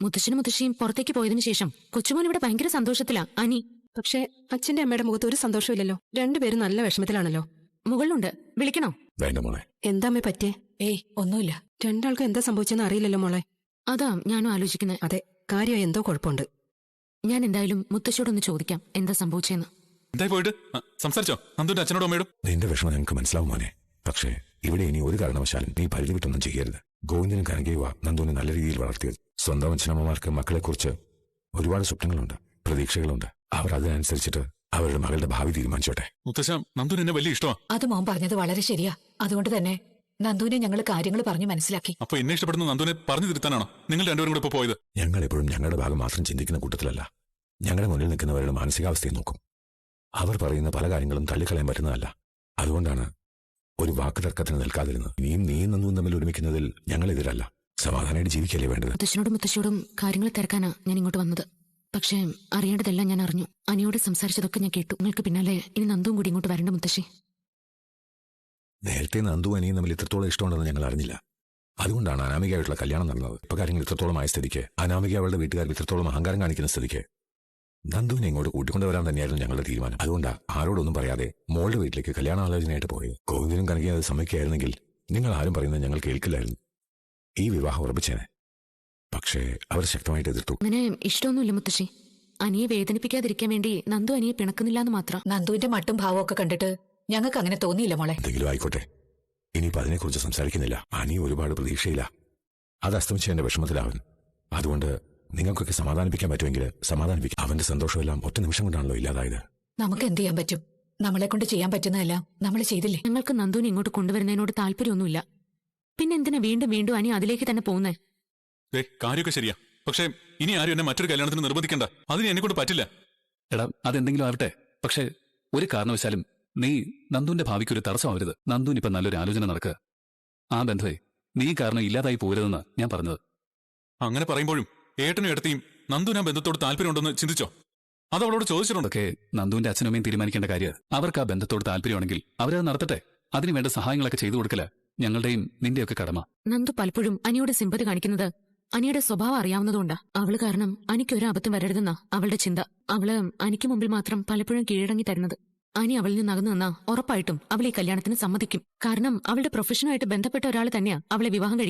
മുത്തശ്ശനും മുത്തശ്ശിയും പുറത്തേക്ക് പോയതിനു ശേഷം കൊച്ചുമോൻ ഇവിടെ ഭയങ്കര സന്തോഷത്തിലാ. അനി പക്ഷേ അച്ഛന്റെ അമ്മയുടെ മുഖത്ത് ഒരു സന്തോഷമില്ലല്ലോ. രണ്ടുപേരും നല്ല വിഷമത്തിലാണല്ലോ. മുകളിലുണ്ട്, വിളിക്കണോ? വേണ്ട മോളെ. എന്താ അമ്മേ പറ്റേ? ഏയ് ഒന്നുമില്ല. രണ്ടാൾക്ക് എന്താ സംഭവിച്ചെന്ന് അറിയില്ലല്ലോ മോളെ. അതാ ഞാനും ആലോചിക്കുന്നത്. അതെ, കാര്യമായി എന്തോ കുഴപ്പമുണ്ട്. ഞാൻ എന്തായാലും മുത്തശ്ശിയോടൊന്ന് ചോദിക്കാം എന്താ സംഭവിച്ചെന്ന്. എന്തായി പോയിട്ട് സംസാരിച്ചോ നന്ദുന്റെ അച്ഛനോടും അമ്മയോടും? നിന്റെ വിഷമം ഞങ്ങൾക്ക് മനസ്സിലാവും മോനെ. പക്ഷേ ഇവിടെ ഇനി ഒരു കാരണവശാലും നീ പരിധി വിട്ടൊന്നും ചെയ്യരുത്. ഗോവിന്ദനും കനകയുവ നന്ദുവിനെ നല്ല രീതിയിൽ വളർത്തിയത്. സ്വന്തം അച്ഛനമ്മമാർക്ക് മക്കളെക്കുറിച്ച് ഒരുപാട് സ്വപ്നങ്ങളുണ്ട്, പ്രതീക്ഷകളുണ്ട്. അവർ അതിനനുസരിച്ചിട്ട് അവരുടെ മകളുടെ ഭാവി തീരുമാനിച്ചോട്ടെ. മുത്തശ്ശ, നന്ദുന് എന്നെ വലിയ ഇഷ്ടമാ. അത് മോൻ പറഞ്ഞത് വളരെ ശരിയാ. അതുകൊണ്ട് തന്നെ നന്ദുവിനെ ഞങ്ങൾ കാര്യങ്ങൾ പറഞ്ഞു മനസ്സിലാക്കി. അപ്പൊ എന്നെ ഇഷ്ടപ്പെടുന്ന നന്ദുവിനെ പറഞ്ഞു തിരുത്താനാണോ നിങ്ങൾ രണ്ടുപേരും കൂടെ ഇപ്പൊ പോയത്? ഞങ്ങൾ എപ്പോഴും ഞങ്ങളുടെ ഭാഗം മാത്രം ചിന്തിക്കുന്ന കൂട്ടത്തിലല്ല. ഞങ്ങളുടെ മുന്നിൽ നിൽക്കുന്നവരുടെ മാനസികാവസ്ഥയെ നോക്കും. അവർ പറയുന്ന പല കാര്യങ്ങളും തള്ളിക്കളയാൻ പറ്റുന്നതല്ല. അതുകൊണ്ടാണ് ഒരു വാക്ക് തർക്കത്തിന് നിൽക്കാതിരുന്നത്. ഇനിയും നീയും നന്ദുവും തമ്മിൽ ഒരുമിക്കുന്നതിൽ ഞങ്ങൾ എതിരല്ല. സമാധാനമായിട്ട് ജീവിക്കല്ലേ വേണ്ടത്. മുത്തശ്ശനോടും മുത്തശ്ശിയോടും കാര്യങ്ങൾ തിരക്കാനാ ഞാൻ ഇങ്ങോട്ട് വന്നത്. പക്ഷേ അറിയേണ്ടതെല്ലാം ഞാൻ അറിഞ്ഞു. അനിയോട് സംസാരിച്ചതൊക്കെ ഞാൻ കേട്ടു. നിങ്ങൾക്ക് പിന്നാലെ ഇനി നന്ദുവും കൂടി ഇങ്ങോട്ട് വരണ്ട മുത്തശ്ശി. നേരത്തെ നന്ദു അനിയും തമ്മിൽ ഇത്രത്തോളം ഇഷ്ടമുണ്ടെന്ന് ഞങ്ങൾ അറിഞ്ഞില്ല. അതുകൊണ്ടാണ് അനാമികയായിട്ടുള്ള കല്യാണം നടന്നത്. ഇപ്പൊ കാര്യങ്ങൾ ഇത്രത്തോളം ആയ സ്ഥിതിക്ക്, അനാമിക അവളുടെ വീട്ടുകാർ ഇത്രത്തോളം അഹങ്കാരം കാണിക്കുന്ന സ്ഥിതിക്ക് നന്ദുവിനെ ഇങ്ങോട്ട് കൂട്ടിക്കൊണ്ടുവരാൻ തന്നെയായിരുന്നു ഞങ്ങളുടെ തീരുമാനം. അതുകൊണ്ടാ ആരോടൊന്നും പറയാതെ മോളുടെ വീട്ടിലേക്ക് കല്യാണാലോചനയായിട്ട് പോയത്. ഗോവിന്ദനും കനകയും അത് സമ്മതിക്കുകയായിരുന്നെങ്കിൽ നിങ്ങൾ ആരും പറയുന്നത് ഞങ്ങൾ കേൾക്കില്ലായിരുന്നു. ഈ വിവാഹം ഉറപ്പിച്ചേനെ. പക്ഷേ അവർ ശക്തമായിട്ട് എതിർത്തു. അങ്ങനെ ഇഷ്ടമൊന്നുമില്ല മുത്തശ്ശി. അനിയെ വേദനിപ്പിക്കാതിരിക്കാൻ വേണ്ടി നന്ദു അനിയെ പിണക്കുന്നില്ല എന്ന് മാത്രം. നന്ദുവിന്റെ മട്ടും ഭാവവും ഒക്കെ കണ്ടിട്ട് ഞങ്ങൾക്ക് അങ്ങനെ തോന്നിയില്ല മോളെ. എന്തെങ്കിലും ആയിക്കോട്ടെ, ഇനിയിപ്പോൾ അതിനെക്കുറിച്ച് സംസാരിക്കുന്നില്ല. അനി ഒരുപാട് പ്രതീക്ഷയില്ല. അത് അസ്തമിച്ചതിന്റെ വിഷമത്തിലാവൻ. അതുകൊണ്ട് നിങ്ങൾക്കൊക്കെ സമാധാനിപ്പിക്കാൻ പറ്റുമെങ്കിൽ സമാധാനിപ്പിക്കും. അവന്റെ സന്തോഷമെല്ലാം ഒറ്റ നിമിഷം കൊണ്ടാണല്ലോ ഇല്ലാതായത്. നമുക്ക് എന്ത് ചെയ്യാൻ പറ്റും? നമ്മളെ കൊണ്ട് ചെയ്യാൻ പറ്റുന്നതെല്ലാം നമ്മൾ ചെയ്തില്ലേ? ഞങ്ങൾക്ക് നന്ദുവിനെ ഇങ്ങോട്ട് കൊണ്ടുവരുന്നതിനോട് താല്പര്യമൊന്നുമില്ല. പിന്നെ എന്തിനാ വീണ്ടും വീണ്ടും അനി അതിലേക്ക് തന്നെ പോകുന്നേ? കാര്യമൊക്കെ ശരിയാ. പക്ഷേ ഇനി ആരും എന്നെ മറ്റൊരു കല്യാണത്തിന് നിർബന്ധിക്കണ്ട. അതിന് എന്നെ കൊണ്ട് പറ്റില്ല. എടാ, അതെന്തെങ്കിലും ആവട്ടെ. പക്ഷേ ഒരു കാരണവശാലും നീ നന്ദുവിന്റെ ഭാവിക്കൊരു തടസ്സമാവരുത്. നന്ദുവിനിപ്പം നല്ലൊരു ആലോചന നടക്കുക. ആ ബന്ധമേ നീ കാരണം ഇല്ലാതായി പോരുതെന്ന് ഞാൻ പറഞ്ഞത്. അങ്ങനെ പറയുമ്പോഴും ഏട്ടനും ഏട്ടത്തെയും നന്ദുവിന് ആ ബന്ധത്തോട് താല്പര്യമുണ്ടെന്ന് ചിന്തിച്ചോ? അത് അവളോട് ചോദിച്ചിട്ടുണ്ടോ? അതൊക്കെ നന്ദുവിന്റെ അച്ഛനമ്മയും തീരുമാനിക്കേണ്ട കാര്യം. അവർക്ക് ആ ബന്ധത്തോട് താല്പര്യമാണെങ്കിൽ അവരത് നടത്തട്ടെ. അതിനുവേണ്ട സഹായങ്ങളൊക്കെ ചെയ്തു കൊടുക്കല ഞങ്ങളുടെയും നിന്റെയൊക്കെ കടമ. നന്ദു പലപ്പോഴും അനിയോട് സിമ്പതി കാണിക്കുന്നത് അനിയുടെ സ്വഭാവം അറിയാവുന്നതുകൊണ്ടാ. അവള് കാരണം അനിക്കൊരു അബദ്ധം വരരുതെന്നാ അവളുടെ ചിന്ത. അവള് അനിക്ക് മുമ്പിൽ മാത്രം പലപ്പോഴും കീഴടങ്ങി തരുന്നത്. അനി അവളിൽ നിന്ന് അകന്നു നിന്നാ ഉറപ്പായിട്ടും അവൾ ഈ കല്യാണത്തിന് സമ്മതിക്കും. കാരണം അവളുടെ പ്രൊഫഷനുമായിട്ട് ബന്ധപ്പെട്ട ഒരാൾ തന്നെയാ അവളെ വിവാഹം കഴിക്കും.